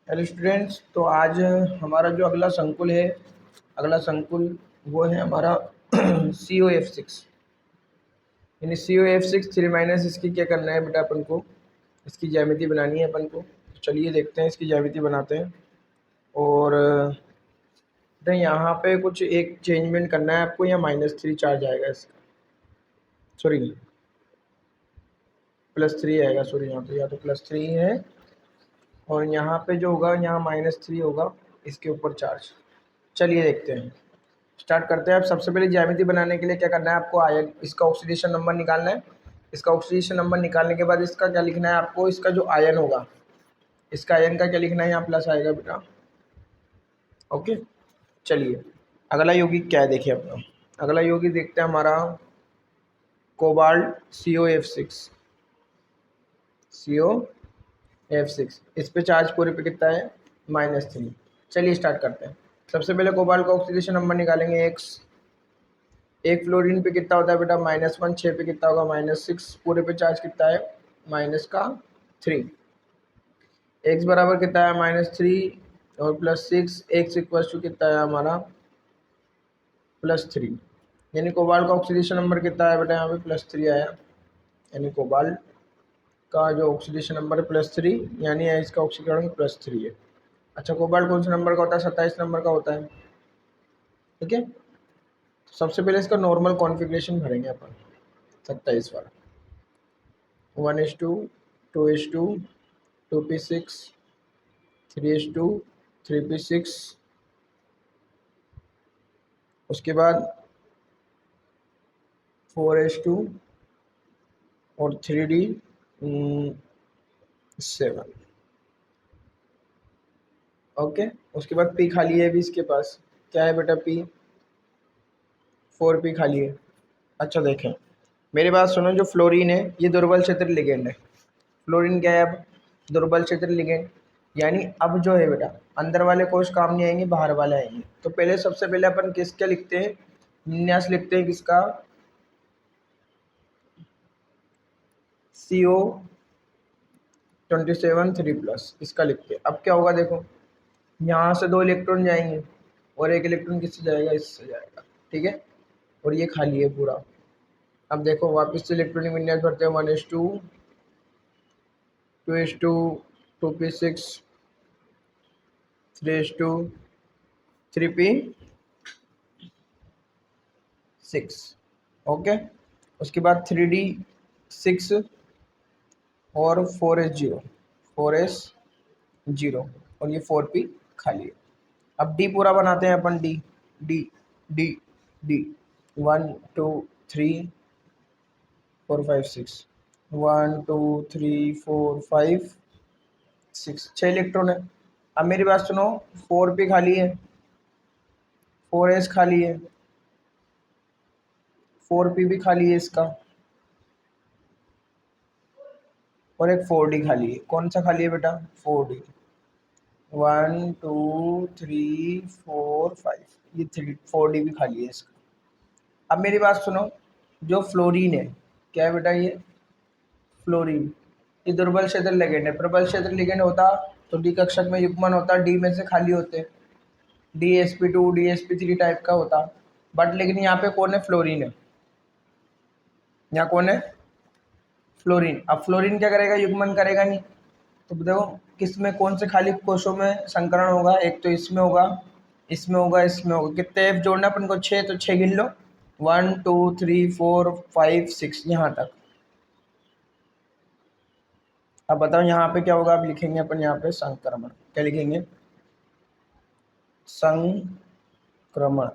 Hello students, तो आज हमारा जो अगला संकुल वो है हमारा COF6। यानी COF6 3 माइनस इसकी क्या करना है बेटा, अपन को इसकी ज्यामिति बनानी है अपन को। चलिए देखते हैं, इसकी ज्यामिति बनाते हैं। और बेटा यहाँ पे कुछ एक चेंजमेंट करना है आपको। यहाँ -3 चार्ज आएगा इसका, सॉरी +3 आएगा, सॉरी यहाँ तो या तो +3 है और यहाँ पे जो होगा यहाँ -3 होगा इसके ऊपर चार्ज। चलिए देखते हैं, स्टार्ट करते हैं। अब सबसे पहले ज्यामिति बनाने के लिए क्या करना है आपको, आयन, इसका ऑक्सीडेशन नंबर निकालना है। इसका ऑक्सीडेशन नंबर निकालने के बाद इसका क्या लिखना है आपको, इसका जो आयन होगा, इसका आयन का क्या लिखना है, यहाँ प्लस आएगा बेटा। ओके, चलिए अगला यौगिक क्या है देखिए अपना। अगला यौगिक देखते हैं हमारा कोबाल्ट CO F6। इस पे चार्ज पूरे पे कितना है, -3। चलिए स्टार्ट करते हैं। सबसे पहले कोबाल्ट का ऑक्सीडेशन नंबर निकालेंगे x। एक फ्लोरीन पे कितना होता है बेटा, -1। 6 पे कितना होगा, -6। पूरे पे चार्ज कितना है, -3। x बराबर कितना है, -3 और +6। x इक्वल टू कितना है हमारा, +3। यानी कोबाल्ट का ऑक्सीडेशन नंबर कितना है बेटा, यहाँ पे +3 आया। यानी कोबाल्ट का जो ऑक्सीडेशन नंबर है +3, यानी इसका ऑक्सीकरण +3 है। अच्छा, कोबाल्ट कौन से नंबर का होता है, 27 नंबर का होता है। ठीक है, सबसे पहले इसका नॉर्मल कॉन्फ़िगरेशन भरेंगे अपन, 27 वाला। 1:2, 2:2, 2p6, 3:2, 3p6। उसके बाद 4:2 और 3d7। ओके, उसके बाद p खाली है अभी इसके पास, क्या है बेटा p, 4p खाली है। अच्छा देखें, मेरी बात सुनो, जो फ्लोरीन है ये दुर्बल क्षेत्र लिगेंड है। फ्लोरीन क्या है अब, दुर्बल क्षेत्र लिगेंड। यानी अब जो है बेटा, अंदर वाले कोश काम नहीं आएंगे, बाहर वाले आएंगे। तो पहले सबसे पहले अपन किसका लिखते हैं, विन्यास लिखते हैं किसका, CO27 3+, इसका लिखते हैं। अब क्या होगा देखो, यहाँ से 2 इलेक्ट्रॉन जाएंगे और 1 इलेक्ट्रॉन किससे जाएगा, इससे जाएगा। ठीक है, और ये खाली है पूरा। अब देखो वापस से इलेक्ट्रॉनिक विन्यास भरते हैं, 1:2, 2:2, 2p6, 3:2, 3p6। ओके, उसके बाद 3d6 और 4s0, 4s0 और ये 4p खाली है। अब डी पूरा बनाते हैं अपन, D D D D 1 2 3 4 5 6, 1 2 3 4 5 6, 6 electron है। अब मेरी बात सुनो, 4p खाली है, 4s खाली है, 4p भी खाली है इसका, और एक 4d खाली है। कौन सा खाली है बेटा, 4d। 1 2 3 4 5, ये 4d भी खाली है इसका। अब मेरी बात सुनो, जो फ्लोरीन है, क्या है बेटा ये फ्लोरीन, ये दुर्बल क्षेत्र लिगेंड है। प्रबल क्षेत्र लिगेंड होता तो डी कक्षक में युग्मन होता, डी में से खाली होते, DsP2 DsP3 टाइप का होता। बट लेकिन यहाँ पे कौन है, फ्लोरीन है। यहाँ कौन है, फ्लोरीन। अब फ्लोरीन क्या करेगा, युग्मन करेगा नहीं। तो देखो किस में, कौन से खाली कोशों में संकरण होगा, एक तो इसमें होगा, इसमें होगा, इसमें होगा। कितने एफ जोड़ना अपन को, 6, तो 6 गिन लो, 1 2 3 4 5 6 यहाँ तक। अब बताओ यहाँ पे क्या होगा, अब लिखेंगे अपन यहाँ पे संक्रमण। क्या लिखेंगे, संक्रमण।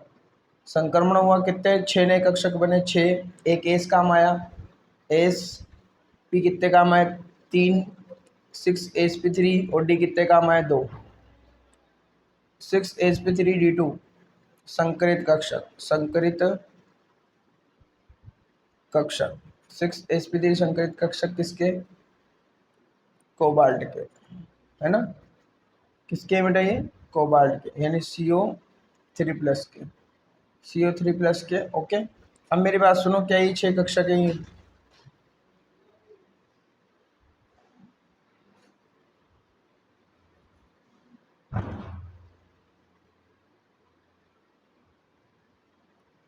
संक्रमण हुआ, कितने 6 नए कक्षक बने, 6। एक एस काम आया, एस पी कितने काम आए, 3, 6sp3 और डी कितने काम आए, 2, 6sp3d2। संकरित कक्षक, संकरित कक्षक 6sp3 संकरित कक्षक किसके, कोबाल्ट के, है ना। किसके बेटा, ये कोबाल्ट के, यानी CO3+ के, CO3+ के। ओके, अब मेरी बात सुनो, क्या ये 6 कक्षक है,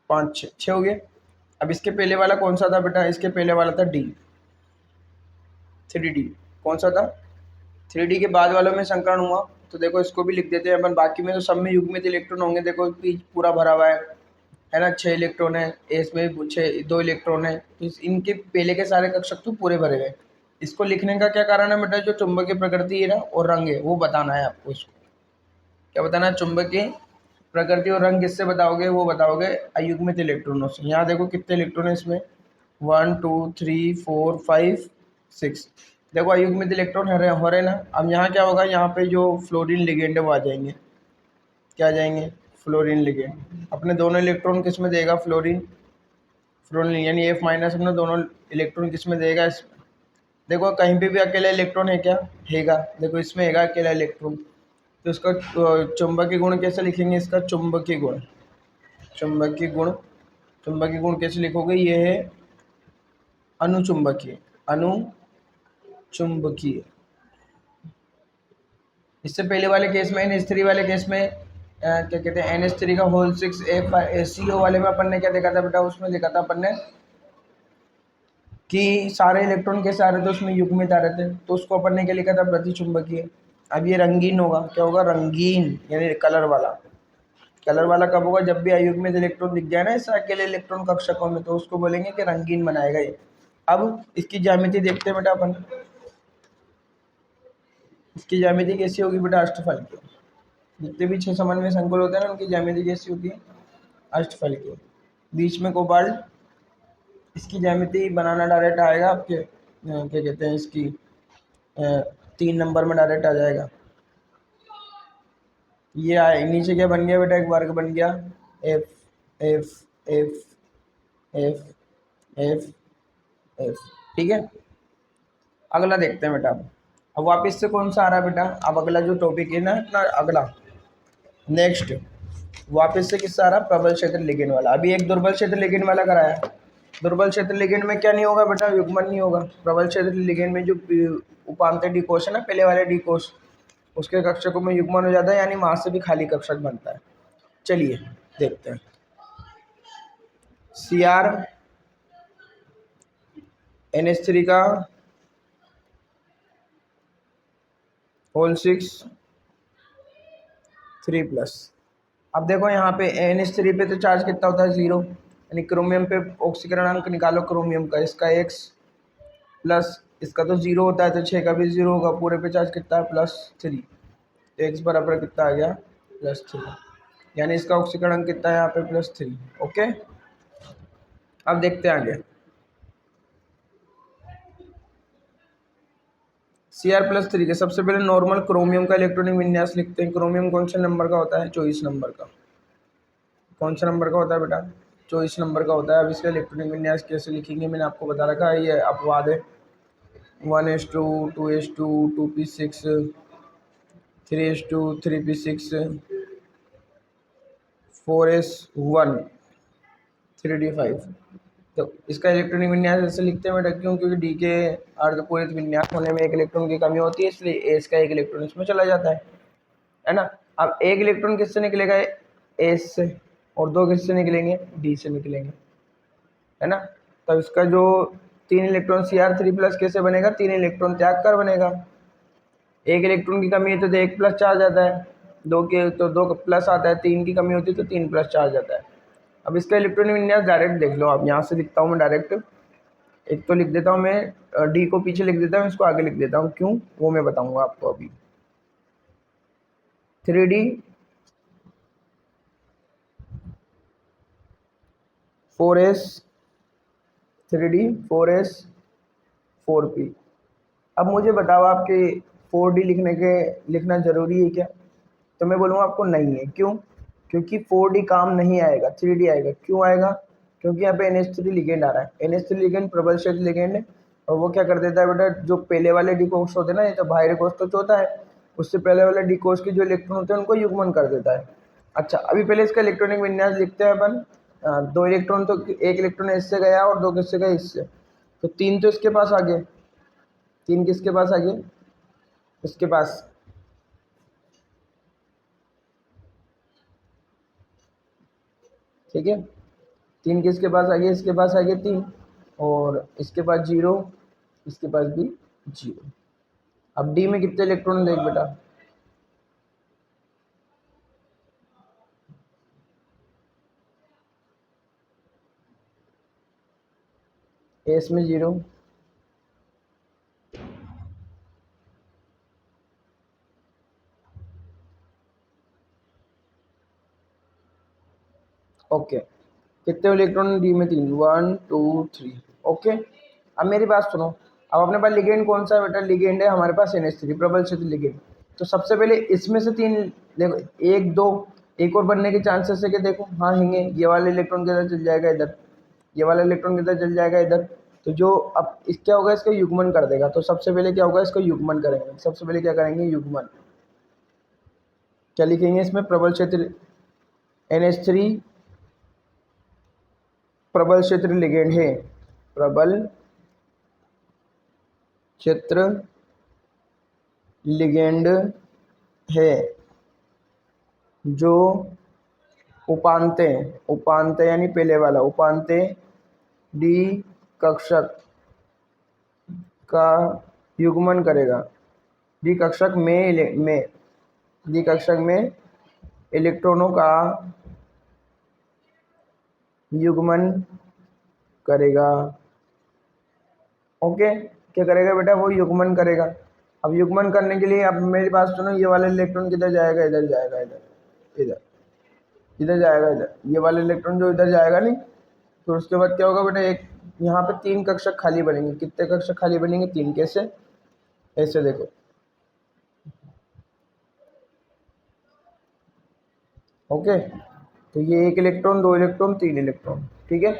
5 6 6 हो गए। अब इसके पहले वाला कौन सा था बेटा? इसके पहले वाला था डी, 3D। कौन सा था? 3D के बाद वालों में संकरण हुआ, तो देखो इसको भी लिख देते हैं अपन। बाकी में तो सब में युग्मित इलेक्ट्रॉन होंगे, देखो पी पूरा भरा हुआ है ना, 6 इलेक्ट्रॉन है, एस में भी 2 इलेक्ट्रॉन है, तो इनके पहले के सारे कक्षक तो पूरे भरे गए। इसको लिखने का क्या कारण है बेटा? जो चुंबकीय प्रकृति है ना और रंग है वो बताना है आपको। इसको क्या बताना है? चुंबकीय प्रकृति और रंग किससे बताओगे? वो बताओगे अयुग्मित इलेक्ट्रॉनों से। यहाँ देखो कितने इलेक्ट्रॉन है इसमें, 1 2 3 4 5 6। देखो अयुग्मित इलेक्ट्रॉन हो रहे ना। अब यहाँ क्या होगा? यहाँ पे जो फ्लोरीन लिगेंड है वो आ जाएंगे। क्या आ जाएंगे? Fluorine ligand. अपने दोनों इलेक्ट्रॉन किस में देगा? फ्लोरीन, फ्लोरीन यानी F माइनस अपने दोनों इलेक्ट्रॉन किस में देगा? इसमें। देखो कहीं पे भी अकेला इलेक्ट्रॉन है क्या? हैगा। देखो इसमें हैगा अकेला इलेक्ट्रॉन, तो इसका चुंबकीय गुण कैसे लिखेंगे? इसका चुंबकीय गुण, चुंबकीय गुण, चुंबकीय गुण कैसे लिखोगे? ये है अनुचुंबकीय, अनुचुंबकीय। इससे पहले वाले केस में NH3 वाले केस में क्या कहते हैं, NH3 का होल 6 CO वाले में अपन ने क्या देखा था बेटा? उसमें देखा था अपन ने कि सारे इलेक्ट्रॉन कैसे आ रहे थे? उसमें युग्मित आ रहे थे, तो उसको अपन ने क्या लिखा था? प्रतिचुंबकीय। अब ये रंगीन होगा। क्या होगा? रंगीन यानी कलर वाला। कलर वाला कब होगा? जब भी अयुग्मित इलेक्ट्रॉन दिख जाए ना इस अकेले इलेक्ट्रॉन कक्षकों में, तो उसको बोलेंगे कि रंगीन बनाएगा ये। अब इसकी ज्यामिति देखते हैं बेटा अपन। इसकी ज्यामिति कैसी होगी बेटा? अष्टफल की। जितने भी 6 समन्वय संकुल होते हैं ना, उनकी ज्यामिति कैसी होती है? अष्टफल की। बीच में कोबाल्ट, इसकी ज्यामिति बनाना डायरेक्ट आएगा आपके क्या कहते हैं इसकी 3 नंबर में डायरेक्ट आ जाएगा। ये आए नीचे क्या बन गया बेटा? एक वर्ग बन गया, F F F F F F. ठीक है, अगला देखते हैं बेटा। अब वापस से कौन सा आ रहा है बेटा? अब अगला जो टॉपिक है ना अपना, अगला नेक्स्ट वापस से किससे आ रहा? प्रबल क्षेत्र लिगेंड वाला। अभी एक दुर्बल क्षेत्र लिगेंड वाला कराया। दुर्बल क्षेत्र लिगेंड में क्या नहीं होगा बेटा? युग्मन नहीं होगा। प्रबल क्षेत्र लिगेंड में जो उपांतर डी कोष है ना, पहले वाले डी कोष, उसके कक्षकों में युग्मन हो जाता है, यानी वहां से भी खाली कक्षक बनता है। चलिए देखते हैं। Cr NH3 का होल 6 3+। अब देखो यहाँ पे NH3 पे तो चार्ज कितना होता है? 0, यानी क्रोमियम पे ऑक्सीकरण अंक निकालो क्रोमियम का, इसका x प्लस इसका तो 0 होता है, तो 6 का भी 0 होगा। पूरे पे चार्ज कितना है? +3। x बराबर कितना आ गया? +3, यानी इसका ऑक्सीकरण अंक कितना है यहाँ पे? +3। ओके, अब देखते हैं आगे। Cr+3 के सबसे पहले नॉर्मल क्रोमियम का इलेक्ट्रॉनिक विन्यास लिखते हैं। क्रोमियम कौन से नंबर का होता है? 24 नंबर का। कौन सा नंबर का होता है बेटा? 24 नंबर का होता है। अब इसका इलेक्ट्रॉनिक विन्यास कैसे लिखेंगे मैंने आपको बता रखा है, ये अपवाद है। 1s2 2s2 2p6 3s2 3p6 4s1 3d5। तो इसका इलेक्ट्रॉनिक विन्यास ऐसे लिखते हैं बेटा, क्यों? क्योंकि डी के अर्धपूरित विन्यास होने में एक इलेक्ट्रॉन की कमी होती है, इसलिए एस का एक इलेक्ट्रॉन इसमें चला जाता है ना। अब एक इलेक्ट्रॉन किससे निकलेगा? एस से, और 2 किससे निकलेंगे? डी से निकलेंगे, है ना। तो इसका जो 3 इलेक्ट्रॉन Cr3+ कैसे बनेगा? 3 इलेक्ट्रॉन त्याग कर बनेगा। एक इलेक्ट्रॉन की कमी है तो 1 प्लस चार्ज आता है, 2 के तो 2 प्लस आता है, 3 की कमी होती है तो 3 प्लस चार्ज आता है। अब इसका इलेक्ट्रॉनिक विन्यास डायरेक्ट देख लो आप। यहाँ से लिखता हूँ मैं डायरेक्ट। एक तो लिख देता हूँ मैं, डी को पीछे लिख देता हूँ, इसको आगे लिख देता हूँ। क्यों? वो मैं बताऊंगा आपको अभी। 3D 4s 3D 4s 4p। अब मुझे बताओ आपके 4D लिखना जरूरी है क्या? तो मैं बोलूँगा आपको नहीं है। क्यों? क्योंकि 4D काम नहीं आएगा, 3D आएगा। क्यों आएगा? क्योंकि यहाँ पे NH3 लिगेंड आ रहा है। NH3 लिगेंड प्रबल क्षेत्र लिगेंड है, और वो क्या कर देता है बेटा? जो पहले वाले डी कोष होते हैं ना, ये तो बाहरी कोष तो होता है, उससे पहले वाले डी कोष के जो इलेक्ट्रॉन होते हैं उनको युग्मन कर देता है। अच्छा, अभी पहले इसका इलेक्ट्रॉनिक विन्यास लिखते हैं अपन। 2 इलेक्ट्रॉन तो, एक इलेक्ट्रॉन इससे गया और 2 किससे गए? इससे, तो 3 तो इसके पास आ गए। 3 किसके पास आ गए? इसके पास। ठीक है, 3 किसके पास आ गया, इसके पास आ गया 3, और इसके पास 0, इसके पास भी 0। अब डी में कितने इलेक्ट्रॉन देख बेटा, एस में 0, ओके। कितने इलेक्ट्रॉन डी में 3, 1 2 3, ओके। अब मेरी बात सुनो, अब अपने पास लिगेंड कौन सा है बेटा, लिगेंड है हमारे पास NH3, प्रबल क्षेत्र लिगेंड। तो सबसे पहले इसमें से 3 देखो, 1 2, एक और बनने के चांसेस है कि देखो, हाँ हैंगे। ये वाला इलेक्ट्रॉन किधर चल जाएगा, इधर। ये वाला इलेक्ट्रॉन किधर चल जाएगा, इधर। तो जो अब इस क्या होगा, इसका युग्मन कर देगा। तो सबसे पहले क्या होगा, इसका युग्मन करेंगे। सबसे पहले क्या करेंगे, युग्मन। क्या लिखेंगे इसमें, प्रबल क्षेत्र NH3 प्रबल क्षेत्र लिगेंड है, प्रबल क्षेत्र लिगेंड है, जो उपांत्य, उपांत्य यानी पहले वाला उपांत्य डी कक्षक का युग्मन करेगा। डी कक्षक में डी कक्षक में इलेक्ट्रॉनों का युग्मन करेगा। ओके, क्या करेगा बेटा, वो युग्मन करेगा। अब युग्मन करने के लिए अब मेरी बात सुनो, ये वाला इलेक्ट्रॉन किधर जाएगा, इधर जाएगा, इधर इधर इधर जाएगा, इधर। ये वाला इलेक्ट्रॉन जो इधर जाएगा नहीं, तो उसके बाद क्या होगा बेटा, एक यहाँ पे 3 कक्षक खाली बनेंगे। कितने कक्षक खाली बनेंगे, 3। कैसे, ऐसे देखो, ओके। तो ये 1 इलेक्ट्रॉन, 2 इलेक्ट्रॉन, 3 इलेक्ट्रॉन, ठीक है।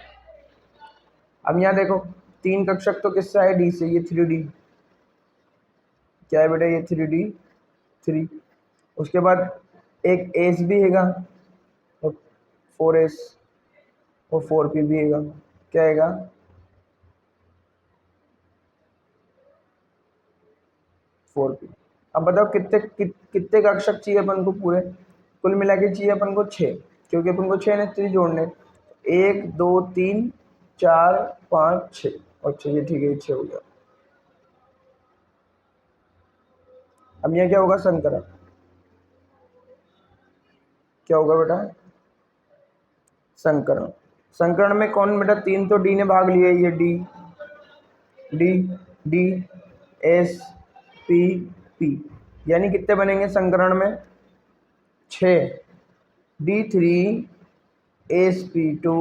अब यहाँ देखो, 3 कक्षक तो किससे है, डी से। ये 3D क्या है बेटा, ये 3D 3। उसके बाद एक एस भी हैगा, तो 4s और 4p भी हैगा। क्या हैगा, 4p। अब बताओ कितने कक्षक चाहिए अपन को पूरे, कुल मिला के चाहिए अपन को 6, क्योंकि अपन को 6 ने 3 जोड़ने। 1 2 3 4 5 6, अच्छा ये ठीक है, 6 हो गया। अब यहाँ क्या होगा, संकरण। क्या होगा बेटा, संकरण। संकरण में कौन बेटा, 3 तो डी ने भाग लिया, ये D D D S P P, यानी कितने बनेंगे संकरण में, 6। D3 sp2,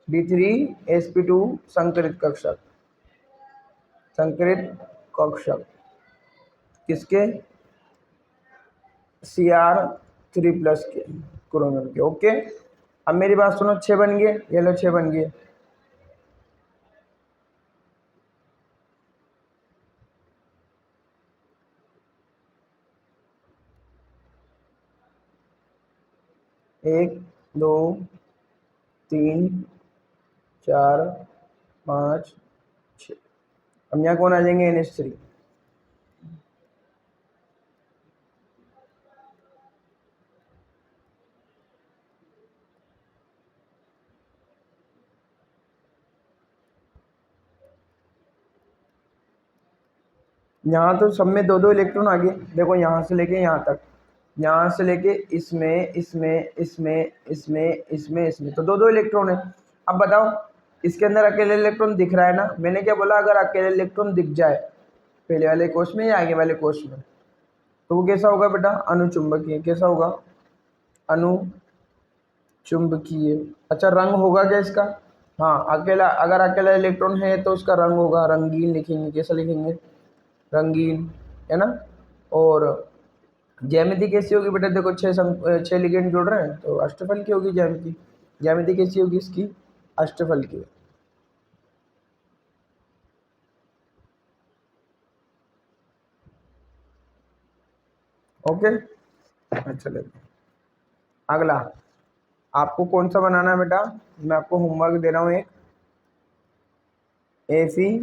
D3 sp2 संकरित कक्षक, संकरित कक्षक किसके, Cr3+ के, क्रोमियम के, ओके। अब मेरी बात सुनो, 6 बन गए, ये लो 6 बन गए। एक 2 3 4 5 6। अब यहाँ कौन आ जाएंगे, NH3। यहाँ तो सब में 2-2 इलेक्ट्रॉन आ गए। देखो यहाँ से लेके यहाँ तक, यहाँ से लेके इसमें इसमें इसमें इसमें इसमें इसमें, तो 2-2 इलेक्ट्रॉन है। अब बताओ, इसके अंदर अकेले इलेक्ट्रॉन दिख रहा है ना, मैंने क्या बोला, अगर अकेले इलेक्ट्रॉन दिख जाए पहले वाले कोष में या आगे वाले कोष में, तो वो कैसा होगा बेटा, अनुचुंबकीय। कैसा होगा, अनुचुंबकीय। अच्छा, रंग होगा क्या इसका, हाँ, अकेला, अगर अकेला इलेक्ट्रॉन है तो उसका रंग होगा रंगीन, लिखेंगे। कैसा लिखेंगे, रंगीन, है ना। और ज्यामिति कैसी होगी बेटा, देखो 6 लिगेंड जुड़ रहे हैं, तो अष्टफल की होगी ज्यामिति। ज्यामिति कैसी होगी इसकी, अष्टफल की। ओके, अच्छा चलो अगला, आपको कौन सा बनाना है बेटा, मैं आपको होमवर्क दे रहा हूँ एक, Fe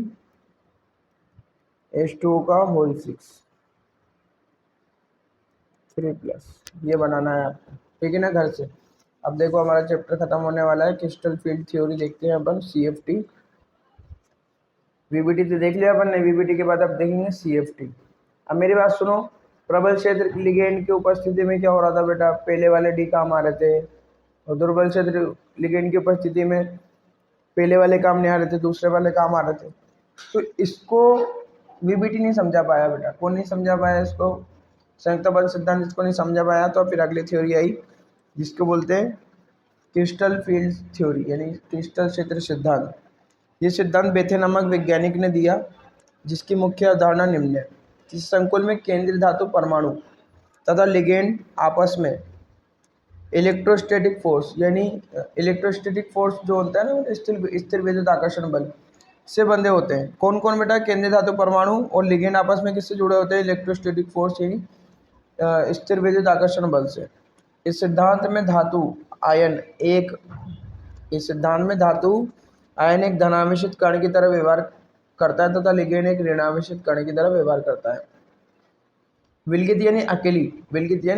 H2O का होल 6 3+, ये बनाना है आपको, ठीक है ना, घर से। अब देखो हमारा चैप्टर खत्म होने वाला है, क्रिस्टल फील्ड थ्योरी देखते हैं अपन, CFT। VBT तो देख लिया अपन ने, VBT के बाद अब देखेंगे CFT। अब मेरी बात सुनो, प्रबल क्षेत्र लिगेंड की उपस्थिति में क्या हो रहा था बेटा, पहले वाले डी काम आ रहे थे, और दुर्बल क्षेत्र लिगेंड की उपस्थिति में पहले वाले काम नहीं आ रहे थे, दूसरे वाले काम आ रहे थे। तो इसको VBT नहीं समझा पाया बेटा। कौन नहीं समझा पाया इसको? संयुक्त बल सिद्धांत इसको नहीं समझा पाया। तो फिर अगली थ्योरी आई जिसको बोलते हैं क्रिस्टल फील्ड थ्योरी, यानी क्रिस्टल क्षेत्र सिद्धांत। ये सिद्धांत बेथे नामक वैज्ञानिक ने दिया, जिसकी मुख्य अवधारणा निम्न है। इस संकुल में केंद्रीय धातु परमाणु तथा लिगेंड आपस में इलेक्ट्रोस्टैटिक फोर्स, यानी इलेक्ट्रोस्टैटिक फोर्स जो होता है ना, स्थिर विद्युत आकर्षण बल से बंधे होते हैं। कौन कौन बेटा? केंद्रीय धातु परमाणु और लिगेंड आपस में किससे जुड़े होते हैं? इलेक्ट्रोस्टैटिक फोर्स, यानी स्थिर विद्युत आकर्षण बल से। इस सिद्धांत में धातु आयन एक धनावेशित कण की तरह व्यवहार करता है तथा लिगेंड एक ऋणावेशित कण की तरह व्यवहार करता है। विलगित यानी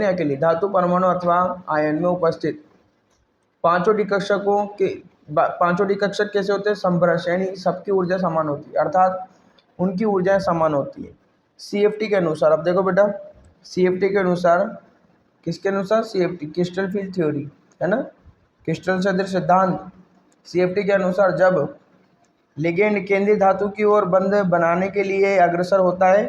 अकेली धातु परमाणु अथवा आयन में उपस्थित पांचों डी कक्षक कैसे होते हैं? समभ्रश, यानी सबकी ऊर्जा समान होती है, अर्थात उनकी ऊर्जाएं समान होती है। CFT के अनुसार, अब देखो बेटा, CFT के अनुसार, किसके अनुसार? CFT, क्रिस्टल फील्ड थ्योरी, है ना, क्रिस्टल क्षेत्र सिद्धांत। CFT के अनुसार जब लिगेंड केंद्रीय धातु की ओर बंध बनाने के लिए अग्रसर होता है,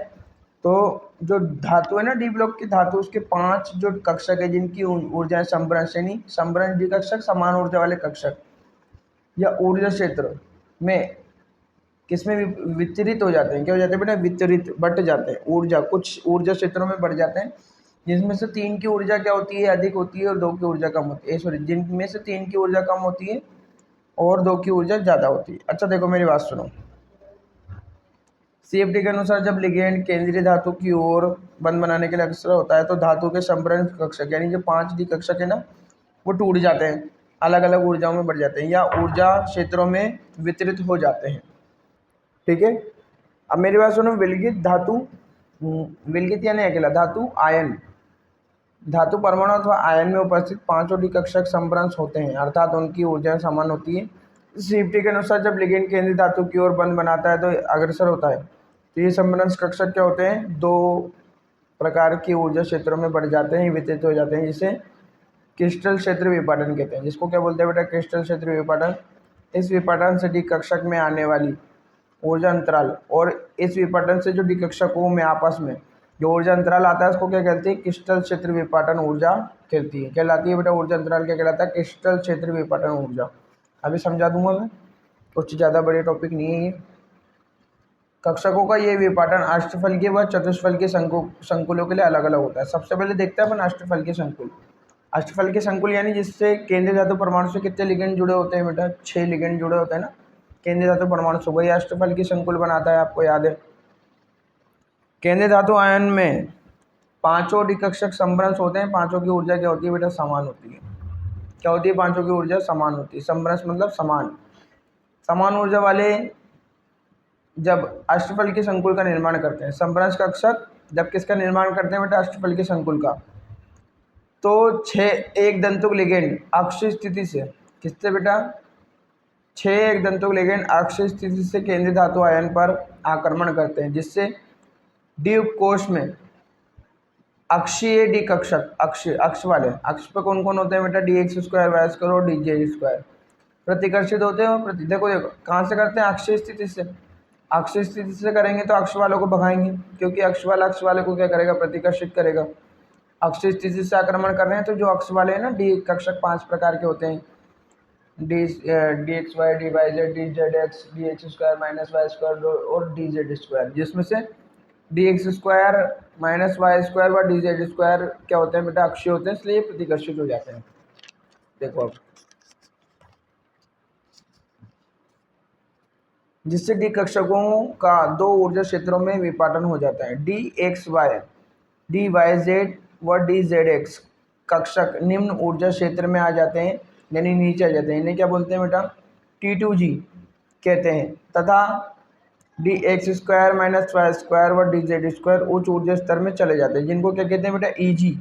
तो जो धातु है ना, डी ब्लॉक की धातु, उसके 5 जो कक्षक है जिनकी ऊर्जाएं समभ्रश, यानी समभ्रश डी कक्षक, समान ऊर्जा वाले कक्षक, या ऊर्जा क्षेत्र में किसमें वितरित हो जाते हैं? क्या हो जाते हैं बेटा? वितरित, बट जाते हैं। ऊर्जा कुछ ऊर्जा क्षेत्रों में बढ़ जाते हैं, जिसमें से 3 की ऊर्जा क्या होती है? अधिक होती है, और 2 की ऊर्जा कम होती है। सॉरी, जिनमें से 3 की ऊर्जा कम होती है और 2 की ऊर्जा ज़्यादा होती है। अच्छा देखो मेरी बात सुनो, CFT के अनुसार जब लिगेंड केंद्रीय धातु की ओर बंध बनाने के लिए अग्रसर होता है, तो धातु के समभ्रश कक्षक, यानी जो 5 डी कक्षक है ना, वो टूट जाते हैं, अलग अलग ऊर्जाओं में बढ़ जाते हैं, या ऊर्जा क्षेत्रों में वितरित हो जाते हैं। ठीक है। अब मेरी बात सुनो, विलगित यानी अकेला धातु आयन, धातु परमाणु अथवा आयन में उपस्थित 5 डी कक्षक समभ्रश होते हैं, अर्थात उनकी ऊर्जाएं समान होती है। CFT के अनुसार जब लिगेंड केंद्रीय धातु की ओर बंध बनाता है, तो अग्रसर होता है, तो ये समभ्रश कक्षक क्या होते हैं? 2 प्रकार की ऊर्जा क्षेत्रों में बढ़ जाते हैं, वितरित हो जाते हैं, जिसे क्रिस्टल क्षेत्र विपाटन कहते हैं। जिसको क्या बोलते हैं बेटा? क्रिस्टल क्षेत्र विपाटन। इस विपाटन से डी कक्षक में आने वाली ऊर्जा अंतराल, और इस विपाटन से जो डी कक्षकों में आपस में जो ऊर्जा अंतराल आता है, उसको क्या कहते हैं? क्रिस्टल क्षेत्र विपाटन ऊर्जा कहती है। कहलाती है बेटा ऊर्जा अंतराल, क्या कहलाता है? क्रिस्टल क्षेत्र विपाटन ऊर्जा। अभी समझा दूंगा मैं, कुछ ज़्यादा बड़े टॉपिक नहीं है ये। कक्षकों का ये विपाटन अष्टफलकीय व चतुष्फलकीय संकुलों के लिए अलग अलग होता है। सबसे पहले देखते हैं अपन अष्टफलकीय संकुल। अष्टफलकीय संकुल यानी जिससे केंद्रीय धातु परमाणु से कितने लिगेंड जुड़े होते हैं बेटा? 6 लिगेंड जुड़े होते हैं ना केंद्रीय धातु परमाणु से, वही अष्टफलकीय संकुल बनाता है, आपको याद है। केंद्रीय धातु आयन में 5 डी कक्षक समभ्रश होते हैं। 5 की ऊर्जा क्या होती है बेटा? समान होती है। क्या होती है? 5 की ऊर्जा समान होती है। समभ्रश मतलब समान ऊर्जा वाले जब अष्टफलकीय संकुल का निर्माण करते हैं। समभ्रश कक्षक जब किसका निर्माण करते हैं बेटा? अष्टफलकीय संकुल का। तो 6 एक दंतुक लिगेंड अक्षीय स्थिति से, किससे बेटा? 6 एक दंतुक लिगेंड अक्षीय स्थिति से केंद्रीय धातु आयन पर आक्रमण करते हैं, जिससे डी उपकोष में अक्षीय डी कक्षक, अक्ष वाले, अक्ष पे कौन कौन होते हैं बेटा? dx² y² और dz² प्रतिकर्षित होते हैं। और देखो कहाँ से करते हैं? अक्षीय स्थिति से। अक्षीय स्थिति से करेंगे तो अक्ष वालों को भगाएंगे, क्योंकि अक्ष वाले को क्या करेगा? प्रतिकर्षित करेगा। अक्षीय स्थिति से आक्रमण कर रहे हैं, तो जो अक्ष वाले हैं ना, डी कक्षक 5 प्रकार के होते हैं, dxy, dyz, dzx, dx² -y² और dz², जिसमें से dx² -y² व dz² क्या होते हैं बेटा? अक्षीय होते हैं, इसलिए प्रतिकर्षित हो जाते हैं। देखो अब, जिससे डी कक्षकों का 2 ऊर्जा क्षेत्रों में विपाटन हो जाता है। dxy, dyz व dzx कक्षक निम्न ऊर्जा क्षेत्र में आ जाते हैं, यानी नीचे आ जाते हैं। इन्हें क्या बोलते हैं बेटा? T2g कहते हैं। तथा dx² -y² व dz² उच्च ऊर्जा स्तर में चले जाते हैं, जिनको क्या कहते हैं बेटा? Eg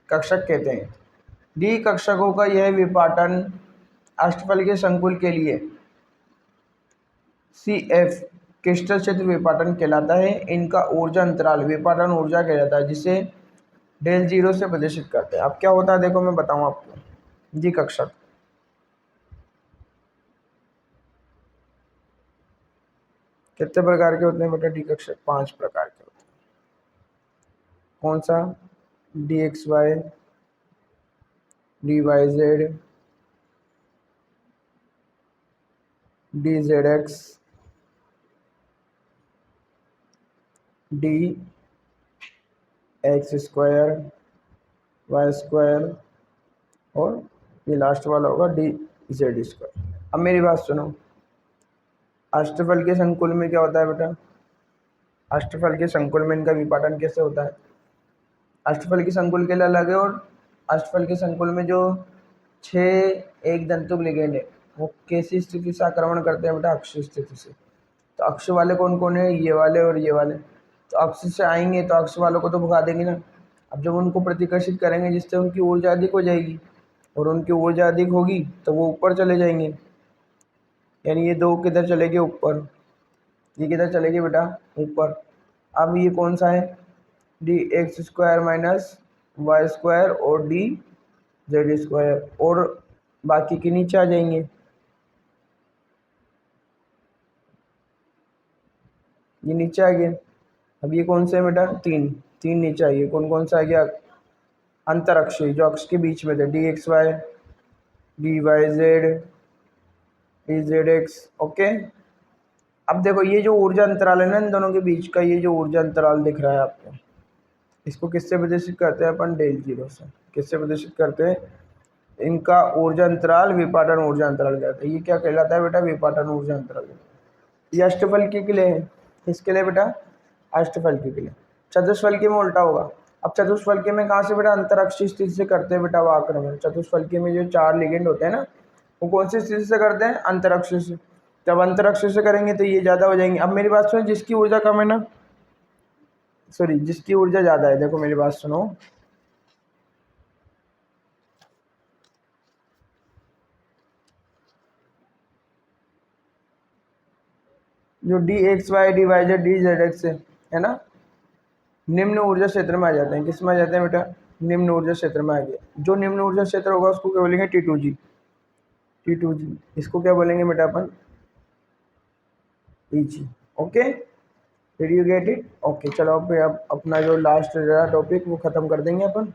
कक्षक कहते हैं। डी कक्षकों का यह विपाटन अष्टफल के संकुल के लिए CF क्रिस्टल क्षेत्र विपाटन कहलाता है। इनका ऊर्जा अंतराल विपाटन ऊर्जा कहलाता है, जिसे डेल जीरो से प्रदर्शित करते हैं। अब क्या होता है देखो, मैं बताऊं आपको। डी कक्षक कितने प्रकार के होते हैं बेटा? डी कक्षक 5 प्रकार के होते हैं। कौन सा? DXY, DYZ, DZX, DX², Y², और ये लास्ट वाला होगा DZ²। अब मेरी बात सुनो, अष्टफल के संकुल में क्या होता है बेटा? अष्टफल के संकुल में इनका विपाटन कैसे होता है? अष्टफल के संकुल के लिए अलग है, और अष्टफल के संकुल में जो 6 एक दंतुक लिगेंड है वो कैसी स्थिति से आक्रमण करते हैं बेटा? अक्ष स्थिति से। तो अक्ष वाले कौन कौन है? ये वाले और ये वाले। तो अक्ष से आएंगे तो अक्ष वालों को तो भगा देंगे ना। अब जब उनको प्रतिकर्षित करेंगे जिससे उनकी ऊर्जा अधिक हो जाएगी, और उनकी ऊर्जा अधिक होगी तो वो ऊपर चले जाएंगे। यानी ये दो किधर चले गए? ऊपर। ये किधर चले गए बेटा? ऊपर। अब ये कौन सा है? DX² - Y² और DZ², और बाकी के नीचे आ जाएंगे। ये नीचे आ गए। अब ये कौन से है बेटा? 3 नीचे आइए। कौन कौन सा आ गया? अंतरअक्षीय, जो अक्ष के बीच में थे। DXY, DYZ, DZX। ओके। अब देखो, ये जो ऊर्जा अंतराल है ना इन दोनों के बीच का, ये जो ऊर्जा अंतराल दिख रहा है आपको, इसको किससे प्रदर्शित करते हैं अपन? डेल जीरो से। किससे प्रदर्शित करते हैं? इनका ऊर्जा अंतराल विपाटन ऊर्जा अंतराल कहलाता है। ये क्या कहलाता है बेटा? विपाटन ऊर्जा अंतराल। ये अष्टफल के लिए है। किसके लिए बेटा? अष्टफल के लिए। चतुष्फलकी में उल्टा होगा। अब चतुष्फलकी में कहाँ से बेटा? अंतरअक्षीय स्थिति से करते हैं बेटा वो आक्रमण। चतुष्फलकी में जो 4 लिगेंड होते हैं ना, वो कौन सी स्थिति से करते हैं? अंतरअक्षीय से। जब अंतरअक्षीय से करेंगे तो ये ज़्यादा हो जाएंगे। अब मेरी बात सुनो, जिसकी ऊर्जा कम है ना, सॉरी, जिसकी ऊर्जा ज़्यादा है, देखो मेरी बात सुनो, जो DXY, DYZ, DZX है ना, निम्न ऊर्जा क्षेत्र में आ जाते हैं। किस में आ जाते हैं बेटा? निम्न ऊर्जा क्षेत्र में आ गया। जो निम्न ऊर्जा क्षेत्र होगा उसको क्या बोलेंगे? T2G। T2G इसको क्या बोलेंगे बेटा अपन? EG। Okay, did you get it? Okay, चलो अब अपना जो लास्ट टॉपिक वो खत्म कर देंगे अपन।